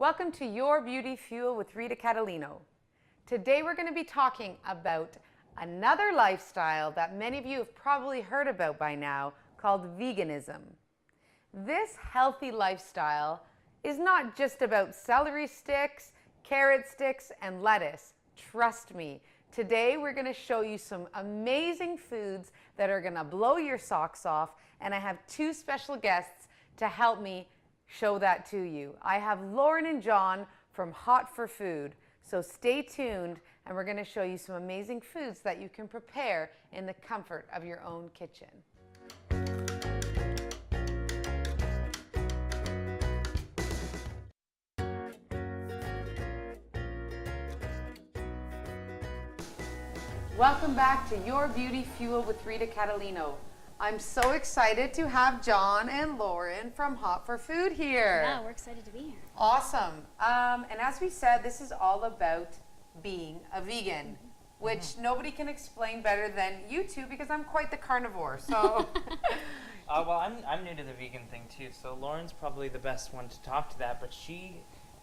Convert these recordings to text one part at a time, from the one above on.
Welcome to Your Beauty Fuel with Rita Catalino. Today we're going to be talking about another lifestyle that many of you have probably heard about by now called veganism. This healthy lifestyle is not just about celery sticks, carrot sticks, and lettuce. Trust me, today we're going to show you some amazing foods that are going to blow your socks off, and I have two special guests to help me show that to you. I have Lauren and John from Hot for Food. So stay tuned and we're going to show you some amazing foods that you can prepare in the comfort of your own kitchen. Welcome back to Your Beauty Fuel with Rita Catalino. I'm so excited to have John and Lauren from Hot for Food here. Yeah, we're excited to be here. Awesome. And as we said, this is all about being a vegan, which nobody can explain better than you two because I'm quite the carnivore. So, well, I'm new to the vegan thing too. So Lauren's probably the best one to talk to that, but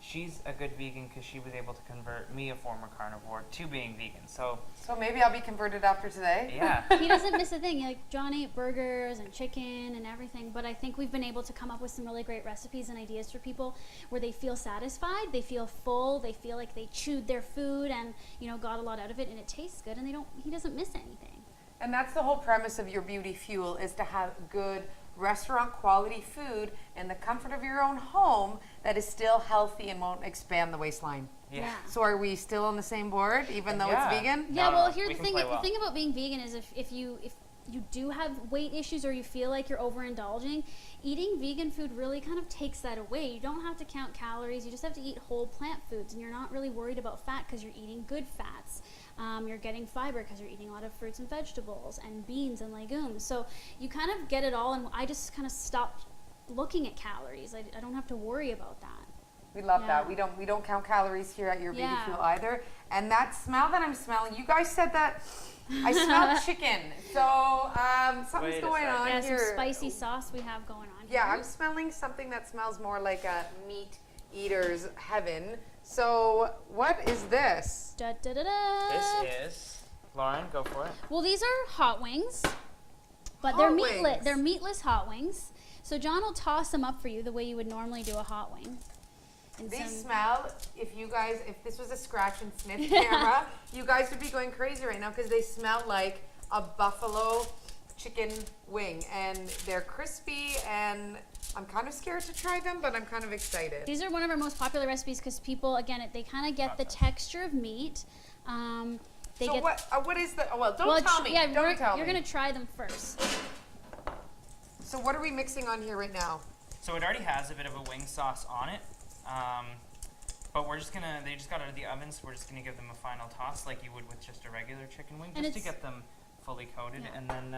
she's a good vegan because she was able to convert me, a former carnivore, to being vegan. So maybe I'll be converted after today. Yeah. He doesn't miss a thing. Like, John ate burgers and chicken and everything, but I think we've been able to come up with some really great recipes and ideas for people where they feel satisfied, they feel full, they feel like they chewed their food and, got a lot out of it, and it tastes good, and he doesn't miss anything. And that's the whole premise of Your Beauty Fuel, is to have good restaurant quality food in the comfort of your own home that is still healthy and won't expand the waistline. Yeah. So are we still on the same board, even though it's vegan? Yeah, No, well, no, here's we the can thing. play The well. thing about being vegan is if you do have weight issues or you feel like you're overindulging, eating vegan food really kind of takes that away. You don't have to count calories. You just have to eat whole plant foods, and you're not really worried about fat because you're eating good fats. You're getting fiber because you're eating a lot of fruits and vegetables and beans and legumes. So you kind of get it all, and I just kind of stopped looking at calories. I don't have to worry about that. We love that. We don't count calories here at Your Beauty Yeah. Fuel either. And that smell that I'm smelling, you guys said that I smell chicken. So something's Wait a going second. on Yeah, here. some spicy sauce we have going on Yeah, here. I'm smelling something that smells more like a meat eater's heaven. So what is this? Da, da, da, da. This is Lauren. Go for it. Well, these are hot wings, but Hot they're wings. meatless. They're meatless hot wings. So John will toss them up for you the way you would normally do a hot wing. And They some- smell, if this was a scratch and sniff camera, you guys would be going crazy right now because they smell like a buffalo chicken wing, and they're crispy, and I'm kind of scared to try them, but I'm kind of excited. These are one of our most popular recipes because people, again, they kind of get the texture of meat. They So get, what is the, don't tell me, Yeah, don't tell you're me. going to try them first. So what are we mixing on here right now? So it already has a bit of a wing sauce on it, but they just got out of the oven, so we're just gonna give them a final toss like you would with just a regular chicken wing, And just to it's- get them fully coated, Yeah. and then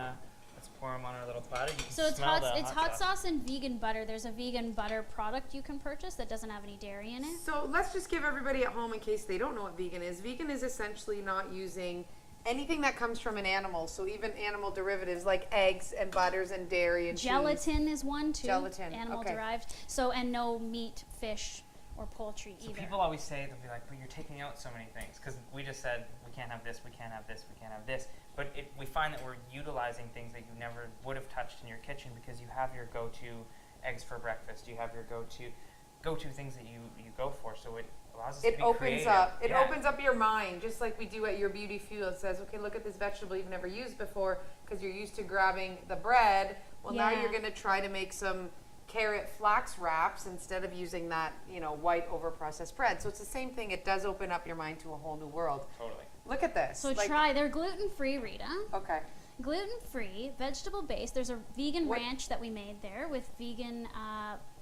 let's pour them on our little platter. You can So it's smell hot. the It's hot sauce and vegan butter. There's a vegan butter product you can purchase that doesn't have any dairy in it. So let's just give everybody at home, in case they don't know what vegan is. Vegan is essentially not using anything that comes from an animal. So even animal derivatives like eggs and butters and dairy and cheese. Gelatin is one too. Gelatin, Animal okay. derived. So, and no meat, fish, or poultry So either. people always say, they'll be like, but you're taking out so many things, because we just said we can't have this, we can't have this, we can't have this. But we find that we're utilizing things that you never would have touched in your kitchen because you have your go-to eggs for breakfast, you have your go-to things that you go for. So it allows us to be creative. It opens up your mind, just like we do at Your Beauty Fuel. It says, okay, look at this vegetable you've never used before because you're used to grabbing the bread. Well, now Yeah. you're going to try to make some carrot flax wraps instead of using that, white over-processed bread. So it's the same thing. It does open up your mind to a whole new world. Totally. Look at this. So try. They're gluten-free, Rita. Okay. Gluten-free, vegetable-based. There's a vegan What- ranch that we made there with vegan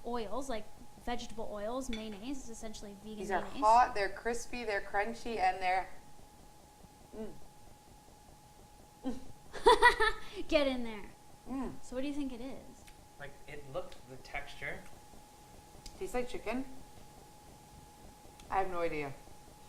oils, like vegetable oils, mayonnaise. It's essentially vegan These are mayonnaise. hot, they're crispy, they're crunchy, and they're... Get in there. Mm. So what do you think it is? Like, it looked, the texture. Tastes like chicken. I have no idea.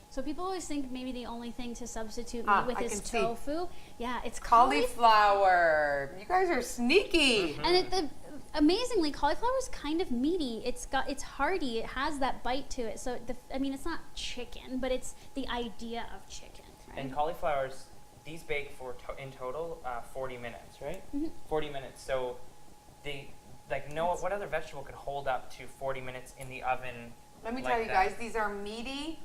So people always think maybe the only thing to substitute Ah, meat with I is can see. tofu. Yeah, it's Cauliflower. You guys are sneaky. And amazingly, cauliflower is kind of meaty. It's hearty. It has that bite to it. So I mean, it's not chicken, but it's the idea of chicken. Right? And cauliflowers, these bake for in total 40 minutes, right? 40 minutes. So what other vegetable could hold up to 40 minutes in the oven? Let me like tell you that? guys, these are meaty.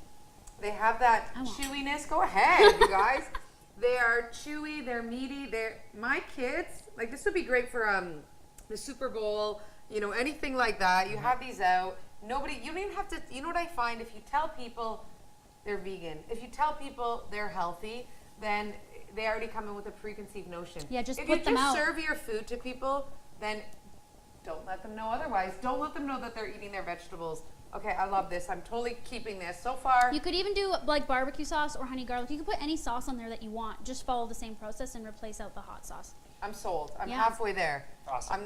They have that chewiness. Go ahead, you guys. They are chewy. They're meaty. My kids, like, this would be great for the Super Bowl, anything like that. You have these out. You don't even have to, you know what I find? If you tell people they're vegan, if you tell people they're healthy, then they already come in with a preconceived notion. Yeah, just if put them out. If you just serve your food to people, then don't let them know otherwise. Don't let them know that they're eating their vegetables. Okay, I love this. I'm totally keeping this so far. You could even do like barbecue sauce or honey garlic. You could put any sauce on there that you want. Just follow the same process and replace out the hot sauce. I'm sold. I'm Yeah. halfway there. Awesome. I'm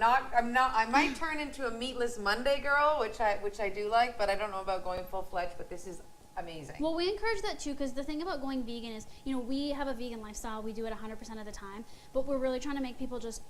not. I might turn into a meatless Monday girl, which I do like, but I don't know about going full fledged. But this is amazing. Well, we encourage that too, because the thing about going vegan is, we have a vegan lifestyle. We do it 100% of the time, but we're really trying to make people just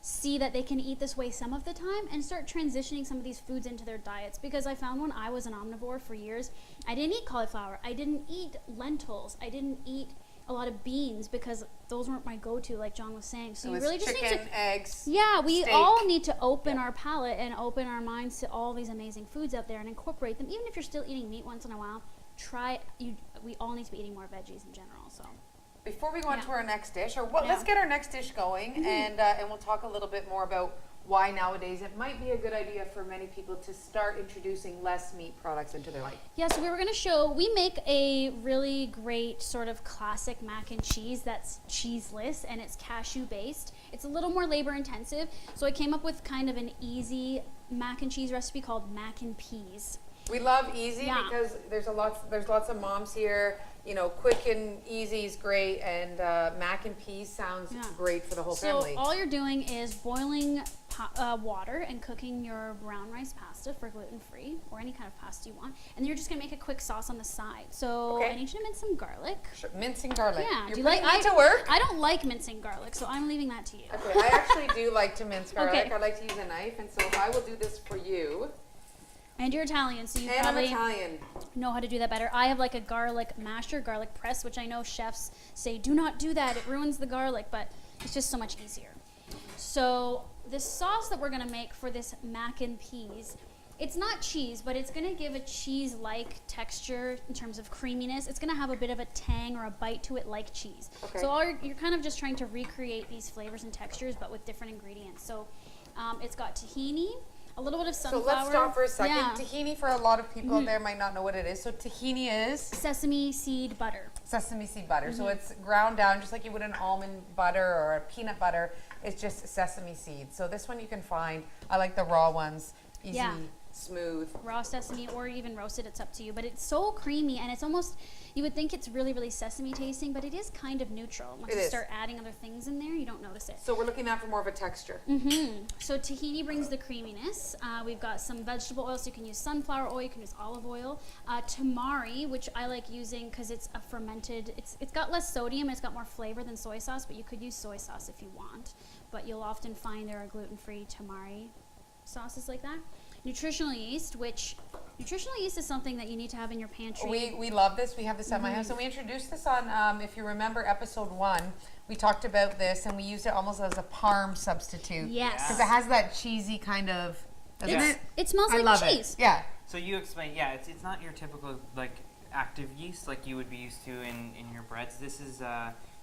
see that they can eat this way some of the time and start transitioning some of these foods into their diets. Because I found when I was an omnivore for years, I didn't eat cauliflower. I didn't eat lentils. I didn't eat a lot of beans because those weren't my go-to, like John was saying. So It you was really just chicken, need to, eggs. yeah, we steak. all need to open our palate and open our minds to all these amazing foods out there and incorporate them. Even if you're still eating meat once in a while, we all need to be eating more veggies in general. So Before we go on Yeah. to our next dish, let's Yeah. get our next dish going, and we'll talk a little bit more about why nowadays it might be a good idea for many people to start introducing less meat products into their life. yeah, so we were going to show, we make a really great sort of classic mac and cheese that's cheeseless and it's cashew based. It's a little more labor intensive, so I came up with kind of an easy mac and cheese recipe called mac and peas. We love easy Yeah. because there's lots of moms here. Quick and easy is great, and mac and peas sounds Yeah. great for the whole So family. all you're doing is boiling water and cooking your brown rice pasta for gluten-free or any kind of pasta you want, and then you're just gonna make a quick sauce on the side. So Okay. I need you to mince some garlic. Sure. Mincing garlic. Yeah, You're do you putting like me to work? I don't like mincing garlic, so I'm leaving that to you. Okay, I actually do like to mince garlic. Okay. I like to use a knife, and so I will do this for you. And you're Italian, so you And I'm probably Italian. know how to do that better. I have like a garlic masher, garlic press, which I know chefs say, do not do that, it ruins the garlic, but it's just so much easier. So this sauce that we're gonna make for this mac and peas, it's not cheese, but it's gonna give a cheese-like texture in terms of creaminess. It's gonna have a bit of a tang or a bite to it like cheese. Okay. So you're kind of just trying to recreate these flavors and textures, but with different ingredients. So it's got tahini, a little bit of So sunflower. let's stop for a second. Yeah. Tahini, for a lot of people out there, might not know what it is. So tahini is Sesame seed butter. sesame seed butter. So it's ground down just like you would an almond butter or a peanut butter. It's just sesame seeds. So this one you can find. I like the raw ones. Easy, Yeah. smooth. Raw sesame or even roasted, it's up to you. But it's so creamy and it's almost, you would think it's really, really sesame tasting, but it is kind of neutral. Once It you is. start adding other things in there, you don't notice it. So we're looking at for more of a texture. So tahini brings the creaminess. We've got some vegetable oil, so you can use sunflower oil, you can use olive oil. Tamari, which I like using because it's a fermented, it's got less sodium, it's got more flavor than soy sauce, but you could use soy sauce if you want. But you'll often find there are gluten-free tamari sauces like that. Nutritional yeast, which nutritional yeast is something that you need to have in your pantry. We love this. We have this at my house. And we introduced this on, if you remember episode 1, we talked about this and we used it almost as a parm substitute. Yes. Because it has that cheesy kind of, doesn't Yeah. it? It smells I like love cheese. it. Yeah. So you explain, it's not your typical like active yeast like you would be used to in your breads. This is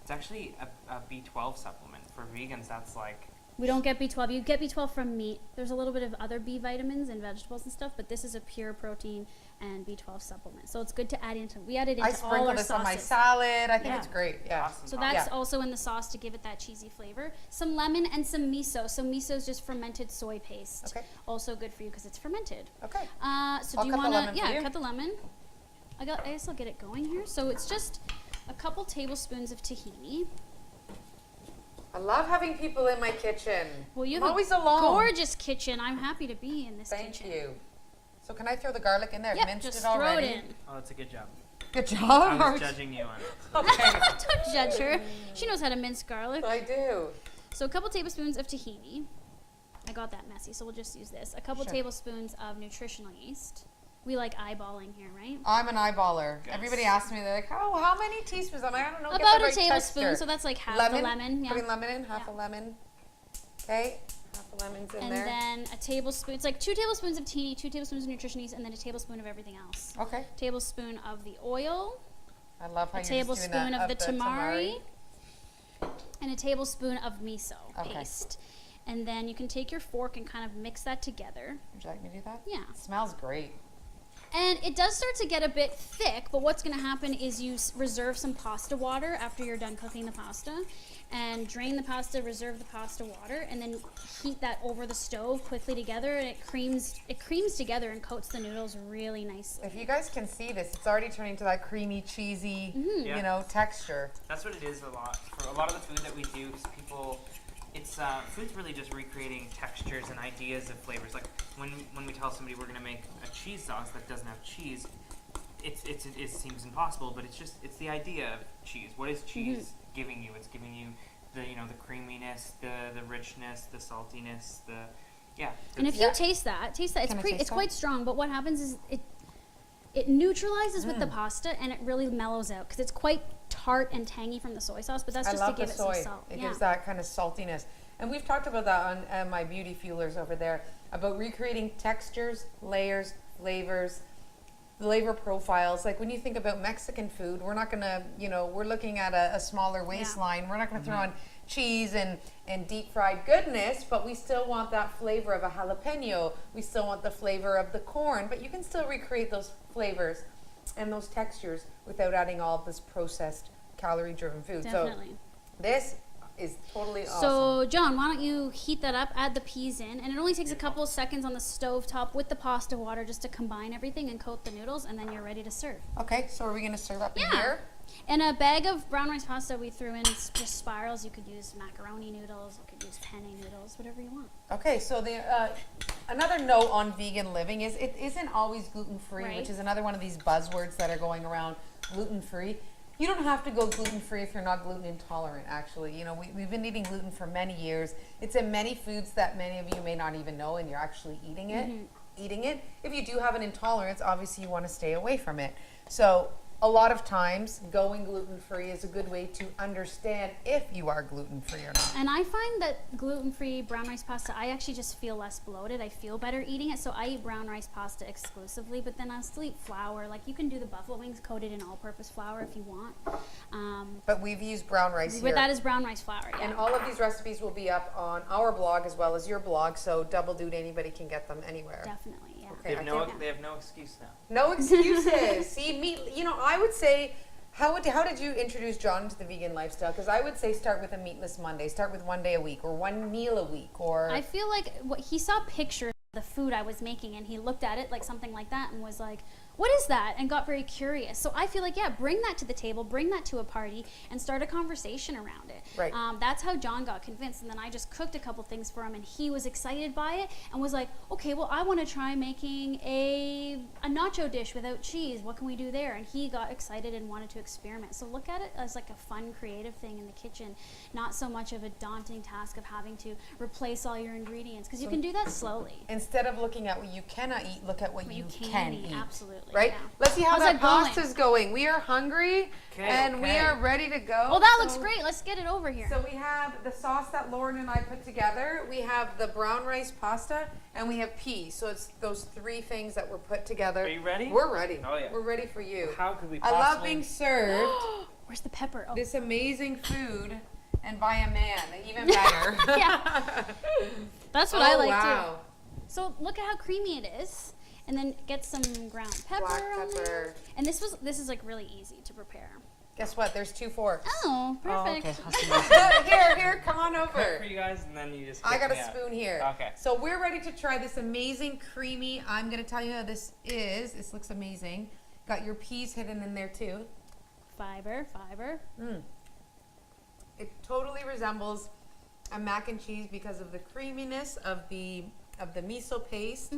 it's actually a B12 supplement for vegans. That's like We don't get B12. You get B12 from meat. There's a little bit of other B vitamins and vegetables and stuff, but this is a pure protein and B12 supplement. So it's good to add into. We added I into all sprinkle our this sauces. on my salad. I think Yeah. it's great. Yeah. awesome. So sauce. that's Yeah. also in the sauce to give it that cheesy flavor. Some lemon and some miso. So miso is just fermented soy paste. Okay. Also good for you because it's fermented. Okay. So I'll do you cut the want lemon to? for Yeah, you. cut the lemon. I guess I'll get it going here. So it's just a couple tablespoons of tahini. I love having people in my kitchen. Well, you I'm have always a alone. gorgeous kitchen. I'm happy to be in this Thank kitchen. you. So can I throw the garlic in there? I've Yep, minced just it throw already. it in. Oh, that's a good job. Good job. I Are was we- judging you on it. Okay. Don't judge her. She knows how to mince garlic. I do. So a couple tablespoons of tahini. I got that messy, so we'll just use this. A couple Sure. tablespoons of nutritional yeast. We like eyeballing here, right? I'm an eyeballer. Yes. Everybody asks me, they're like, oh, how many teaspoons? I'm like, I don't know. get About the a right tablespoon, texture. so that's like half lemon? a lemon. Yeah. Putting lemon in, half Yeah. a lemon. Okay, half a lemon's in And there. then a tablespoon. It's like 2 tablespoons of tea, 2 tablespoons of nutrition yeast, and then a tablespoon of everything else. Okay. Tablespoon of the oil. I love how A you're just doing tablespoon that, of the tamari. And a tablespoon of miso Okay. paste. And then you can take your fork and kind of mix that together. Would you like me to do that? Yeah. It smells great. And it does start to get a bit thick, but what's going to happen is you reserve some pasta water after you're done cooking the pasta, and drain the pasta, reserve the pasta water, and then heat that over the stove quickly together, and it creams together and coats the noodles really nicely. If you guys can see this, it's already turning to that creamy, cheesy, Yeah. you know, texture. That's what it is a lot. For a lot of the food that we do, is people, it's food's really just recreating textures and ideas of flavors. Like when we tell somebody we're gonna make a cheese sauce that doesn't have cheese, it seems impossible, but it's the idea of cheese. What is cheese giving you? It's giving you the the creaminess, the richness, the saltiness, And if you taste that, Can I taste it's that? quite strong, but what happens is it neutralizes with the pasta, and it really mellows out because it's quite tart and tangy from the soy sauce, but that's I just love to give the it soy. some salt. It Yeah. gives that kind of saltiness. And we've talked about that on my beauty fuelers over there, about recreating textures, layers, flavors, flavor profiles. Like when you think about Mexican food, we're not gonna, we're looking at a smaller waistline. We're not gonna throw on cheese and deep fried goodness, but we still want that flavor of a jalapeno. We still want the flavor of the corn, but you can still recreate those flavors and those textures without adding all of this processed calorie driven food. Definitely. So this is totally awesome. So, John, why don't you heat that up, add the peas in, and it only takes a couple of seconds on the stove top with the pasta water just to combine everything and coat the noodles, and then you're ready to serve. Okay, so are we gonna serve up in Yeah. here? In a bag of brown rice pasta, we threw in just spirals. You could use macaroni noodles, you could use penne noodles, whatever you want. Okay, so the another note on vegan living is it isn't always gluten-free, Right. which is another one of these buzzwords that are going around, gluten-free. You don't have to go gluten-free if you're not gluten intolerant, actually. We've been eating gluten for many years. It's in many foods that many of you may not even know, and you're actually eating it. If you do have an intolerance, obviously you want to stay away from it. So a lot of times going gluten-free is a good way to understand if you are gluten-free or not. And I find that gluten-free brown rice pasta, I actually just feel less bloated. I feel better eating it. So I eat brown rice pasta exclusively, but then I still eat flour. Like you can do the buffalo wings coated in all-purpose flour if you want. But we've used brown rice here. But that is brown rice flour, yeah. And all of these recipes will be up on our blog as well as your blog, so Double Dude, anybody can get them anywhere. Definitely, yeah. Okay, They have no excuse now. No excuses. See, I would say, how did you introduce John to the vegan lifestyle? Because I would say start with a meatless Monday, start with one day a week or one meal a week, or I feel like he saw pictures of the food I was making, and he looked at it like something like that and was like, what is that? And got very curious. So I feel like, yeah, bring that to the table, bring that to a party, and start a conversation around it. Right. That's how John got convinced. And then I just cooked a couple things for him, and he was excited by it and was like, okay, well, I want to try making a nacho dish without cheese. What can we do there? And he got excited and wanted to experiment. So look at it as like a fun, creative thing in the kitchen, not so much of a daunting task of having to replace all your ingredients, because you can do that slowly. instead of looking at what you cannot eat, look at what you can eat. Absolutely. Right? Yeah. Let's see how How's that that going? pasta's going. We are hungry and we are ready to go. Oh, that So- looks great. Let's get it over here. So we have the sauce that Lauren and I put together. We have the brown rice pasta, and we have peas. So it's those three things that were put together. Are you ready? We're ready. Oh, yeah. We're ready for you. How could we I possibly? love being served Where's the pepper? Oh. this amazing food, and by a man, even better. Yeah. That's what I like wow. too. So look at how creamy it is. And then get some ground pepper. Black on there. pepper. And this is like really easy to prepare. Guess what? There's 2 forks. Oh, perfect. Here, come on Cook over. for you guys, and then you just. I kick got a me out. spoon here. Okay. So we're ready to try this amazing creamy. I'm gonna tell you how this is. This looks amazing. Got your peas hidden in there too. Fiber. It totally resembles a mac and cheese because of the creaminess of the miso paste,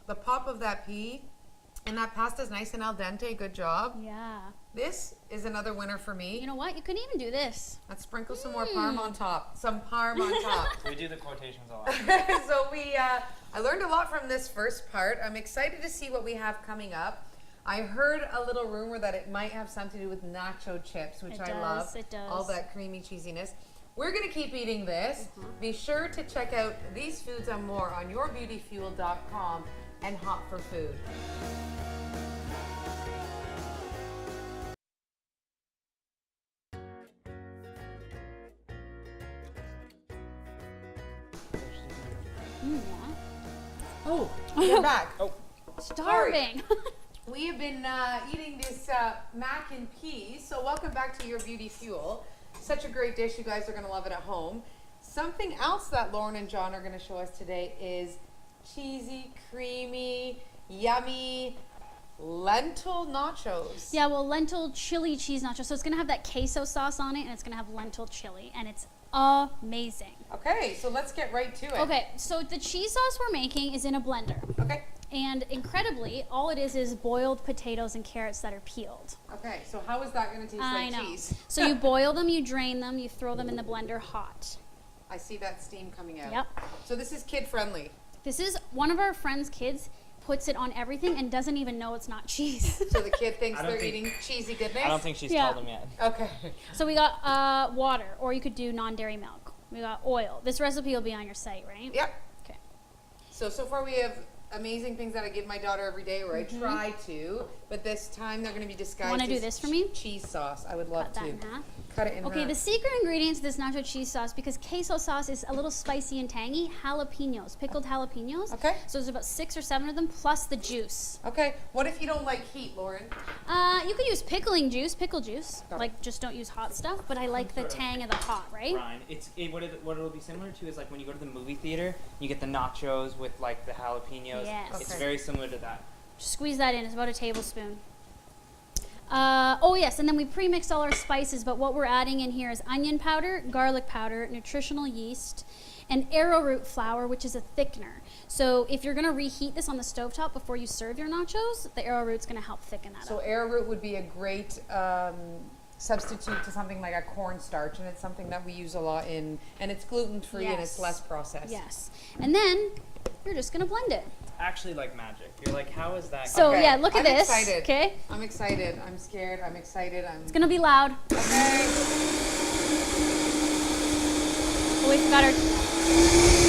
the pop of that pea, and that pasta's nice and al dente. Good job. Yeah. This is another winner for me. You know what? You could even do this. Let's sprinkle some more parm on top. Some parm on top. We do the quotations a lot. So I learned a lot from this first part. I'm excited to see what we have coming up. I heard a little rumor that it might have something to do with nacho chips, which I love. It does. All that creamy cheesiness. We're going to keep eating this. Be sure to check out these foods and more on yourbeautyfuel.com and Hot for Food. Yeah. Oh, we're back. Oh, Starving. We have been eating this mac and peas, so welcome back to Your Beauty Fuel. Such a great dish. You guys are going to love it at home. Something else that Lauren and John are going to show us today is cheesy, creamy, yummy lentil nachos. Yeah, well, lentil chili cheese nachos. So it's going to have that queso sauce on it, and it's going to have lentil chili, and it's amazing. Okay, so let's get right to it. Okay, so the cheese sauce we're making is in a blender. Okay. And incredibly, all it is boiled potatoes and carrots that are peeled. Okay, so how is that going to taste I like know. cheese? So you boil them, you drain them, you throw them in the blender hot. I see that steam coming out. Yep. So this is kid friendly. This is one of our friends' kids puts it on everything and doesn't even know it's not cheese. So the kid thinks I don't they're think- eating cheesy goodness? I don't think she's Yeah. told them yet. Okay. So we got water, or you could do non-dairy milk. We got oil. This recipe will be on your site, right? Yep. Okay. So far we have amazing things that I give my daughter every day, or I try to, but this time they're going to be disguised Wanna do as this for me? cheese sauce. I would love Cut that to. in half. Cut it in Okay, half. the secret ingredient to this nacho cheese sauce, because queso sauce is a little spicy and tangy, jalapenos, pickled jalapenos. Okay. So there's about 6 or 7 of them, plus the juice. Okay, what if you don't like heat, Lauren? You could use pickle juice. Got it. Like, just don't use hot stuff, but I like the tang of the hot, right? Ryan, what it'll be similar to is like when you go to the movie theater, you get the nachos with like the jalapenos. Yes. It's Okay. very similar to that. Just squeeze that in. It's about a tablespoon. Oh yes, and then we pre-mixed all our spices, but what we're adding in here is onion powder, garlic powder, nutritional yeast, and arrowroot flour, which is a thickener. So if you're gonna reheat this on the stovetop before you serve your nachos, the arrowroot's gonna help thicken that So up. arrowroot would be a great substitute to something like a cornstarch, and it's something that we use a lot in, and it's gluten-free and it's Yes. less processed. Yes, and then you're just gonna blend it. Actually, like magic. You're like, how is that? So Okay, yeah, look at I'm this. excited. Okay, I'm excited. I'm scared. I'm excited. it's gonna be loud. Okay. Oh, we forgot our.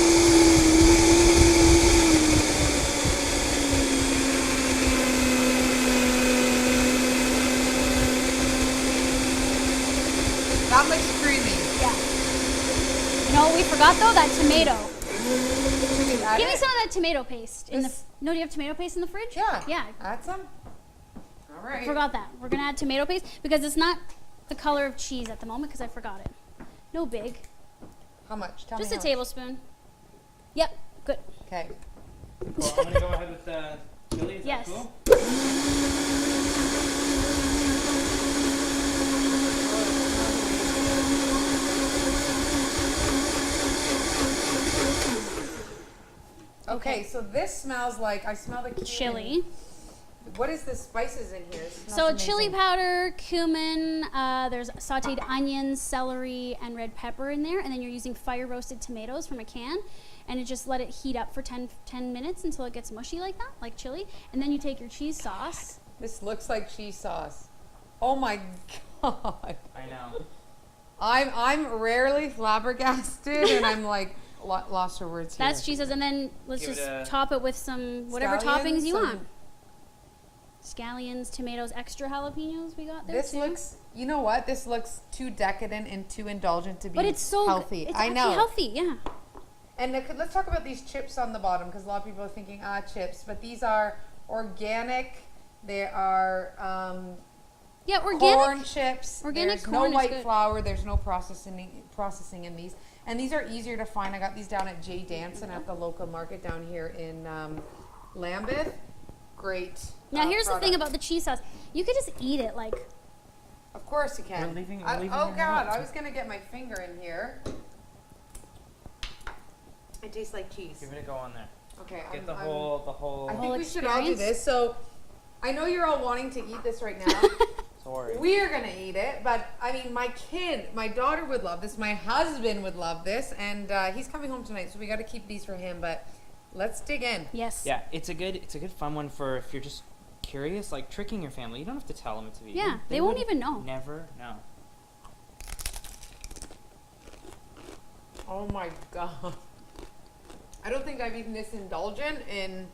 That looks creamy. Yeah. You know what we forgot though? That tomato. Should we add Give me it? some of that tomato paste in the. This- No, do you have tomato paste in the fridge? Yeah. Yeah. Add some. All right. Forgot that. We're gonna add tomato paste because it's not the color of cheese at the moment because I forgot it. No big. How much? Tell Just me a how tablespoon. Yep. Good. much. Okay. Cool. I'm gonna go ahead with the chili. Is Yes. that cool? Okay, so this smells like, I smell the cumin. Chili. What is the spices in here? It smells So amazing. chili powder, cumin. There's sautéed onions, celery, and red pepper in there, and then you're using fire roasted tomatoes from a can, and you just let it heat up for 10 minutes until it gets mushy like that, like chili, and then you take your cheese sauce. This looks like cheese sauce. Oh my God. I know. I'm rarely flabbergasted and I'm like lost for words here. That's cheese sauce, and then let's Give it just a- top it with some whatever Scallions, toppings you some- want. Scallions, tomatoes, extra jalapenos we got there This too. looks, you know what? This looks too decadent and too indulgent to be but it's so healthy. It's I actually know. healthy, yeah. And let's talk about these chips on the bottom because a lot of people are thinking, chips. But these are organic. They are Yeah, organic. corn chips. Organic There's corn no is white good. flour. There's no processing in these. And these are easier to find. I got these down at J. Danson at the local market down here in Lambeth. Great. Now here's the thing product. about the cheese sauce. You could just eat it like Of course you can. We're leaving oh your God, house. I was gonna get my finger in here. It tastes like cheese. Give it a go on there. Okay, Get the I'm- whole. I think Whole we should all do experience? this. So, I know you're all wanting to eat this right now. Sorry. We're gonna eat it, but I mean, my daughter would love this. My husband would love this, and he's coming home tonight, so we got to keep these for him. But let's dig in. Yes. Yeah, it's a good fun one for if you're just curious, like tricking your family. You don't have to tell them it's vegan. Yeah, they won't would even know. Never know. Oh my god! I don't think I've eaten this indulgent in.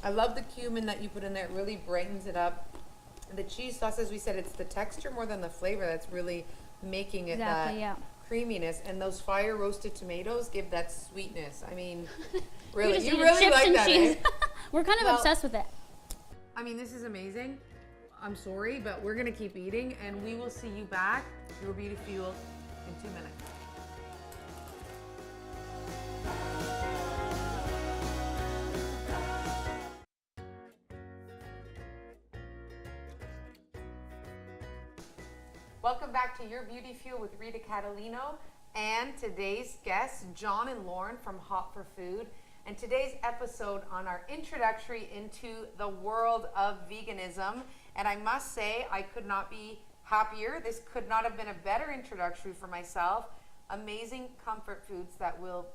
I love the cumin that you put in there. It really brightens it up. The cheese sauce, as we said, it's the texture more than the flavor that's really making it that creaminess. And those fire roasted tomatoes give that sweetness. I mean, really, you really like that, eh? We're kind of obsessed with it. I mean, this is amazing. I'm sorry, but we're gonna keep eating, and we will see you back, Your Beauty Fuel, in 2 minutes. Welcome back to Your Beauty Fuel with Rita Catalino and today's guests, John and Lauren from Hot for Food. And today's episode on our introductory into the world of veganism. And I must say, I could not be happier. This could not have been a better introductory for myself. Amazing comfort foods that will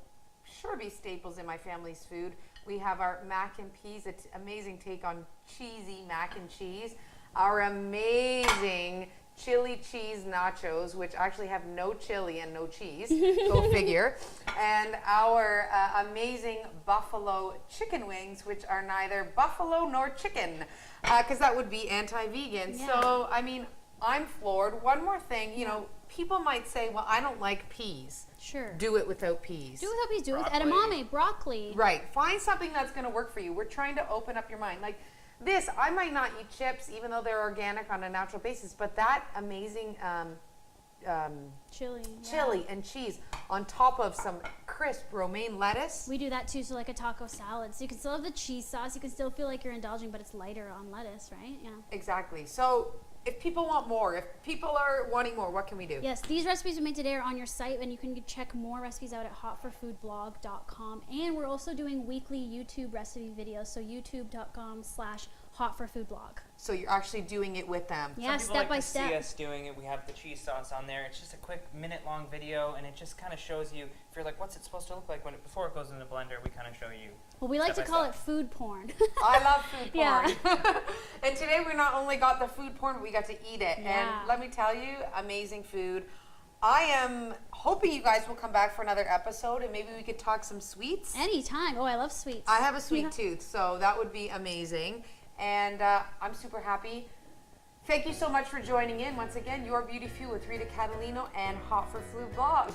sure be staples in my family's food. We have our mac and peas, it's amazing take on cheesy mac and cheese. Our amazing chili cheese nachos, which actually have no chili and no cheese, go figure. And our amazing buffalo chicken wings, which are neither buffalo nor chicken, because that would be anti-vegan. Yeah. So, I mean, I'm floored. One more thing, you know, people might say, well, I don't like peas. Sure. Do it without peas. Do it without peas. Do it with Broccoli. edamame, broccoli. Right. Find something that's going to work for you. We're trying to open up your mind. Like this, I might not eat chips, even though they're organic on a natural basis, but that amazing chili and cheese on top of some crisp romaine lettuce. We do that too, so like a taco salad. So you can still have the cheese sauce, you can still feel like you're indulging, but it's lighter on lettuce, right? Yeah. Exactly. So if people want more, if people are wanting more, what can we do? Yes, these recipes we made today are on your site, and you can check more recipes out at hotforfoodblog.com. And we're also doing weekly YouTube recipe videos, so youtube.com/hotforfoodblog. So you're actually doing it with them. Yeah, Some people step by like to step. see us doing it. We have the cheese sauce on there. It's just a quick minute-long video, and it just kind of shows you. If you're like, what's it supposed to look like before it goes in the blender? We kind of show you. Well, we like to step by call step. it food porn. I love food porn. Yeah. And today we not only got the food porn, but we got to eat it. Yeah. And let me tell you, amazing food. I am hoping you guys will come back for another episode and maybe we could talk some sweets. Anytime. Oh, I love sweets. I have a sweet Yeah. tooth, so that would be amazing. And I'm super happy. Thank you so much for joining in. Once again, Your Beauty Fuel with Rita Catalino and Hot for Food Blog.